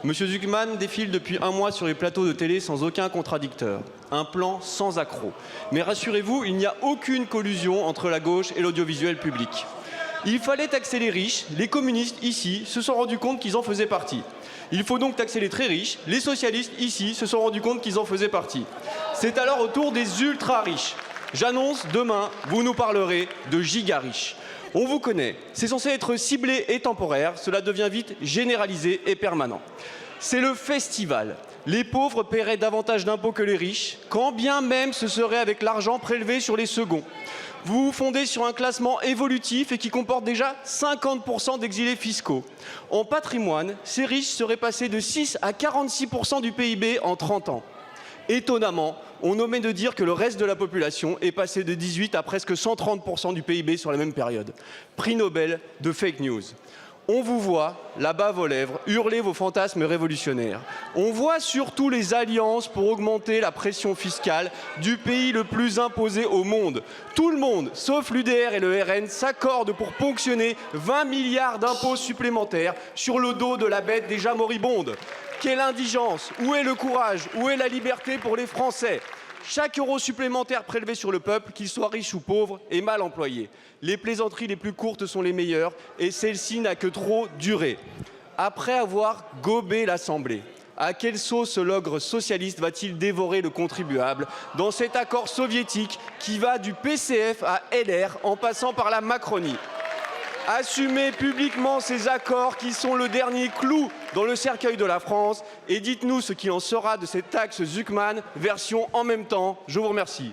Monsieur Zuckman défile depuis un mois sur les plateaux de télé sans aucun contradicteur. Un plan sans accroc. Mais rassurez-vous, il n'y a aucune collusion entre la gauche et l'audiovisuel public. Il fallait taxer les riches, les communistes ici se sont rendus compte qu'ils en faisaient partie. Il faut donc taxer les très riches, les socialistes ici se sont rendus compte qu'ils en faisaient partie. C'est alors au tour des ultra-riches. J'annonce, demain, vous nous parlerez de giga-riches. On vous connaît, c'est censé être ciblé et temporaire, cela devient vite généralisé et permanent. C'est le festival. Les pauvres paieraient davantage d'impôts que les riches, quand bien même ce serait avec l'argent prélevé sur les seconds. Vous vous fondez sur un classement évolutif et qui comporte déjà 50% d'exilés fiscaux. En patrimoine, ces riches seraient passés de 6 à 46% du PIB en 30 ans. Étonnamment, on omet de dire que le reste de la population est passé de 18 à presque 130% du PIB sur la même période. Prix Nobel de fake news. On vous voit, la bave aux lèvres, hurler vos fantasmes révolutionnaires. On voit surtout les alliances pour augmenter la pression fiscale du pays le plus imposé au monde. Tout le monde, sauf l'UDR et le RN, s'accordent pour ponctionner 20 milliards d'impôts supplémentaires sur le dos de la bête déjà moribonde. Quelle indigence! Où est le courage? Où est la liberté pour les Français? Chaque euro supplémentaire prélevé sur le peuple, qu'il soit riche ou pauvre, est mal employé. Les plaisanteries les plus courtes sont les meilleures et celle-ci n'a que trop duré. Après avoir gobé l'Assemblée, à quelle sauce l'ogre socialiste va-t-il dévorer le contribuable dans cet accord soviétique qui va du PCF à LR en passant par la Macronie? Assumez publiquement ces accords qui sont le dernier clou dans le cercueil de la France et dites-nous ce qu'il en sera de cette taxe Zuckman version en même temps. Je vous remercie.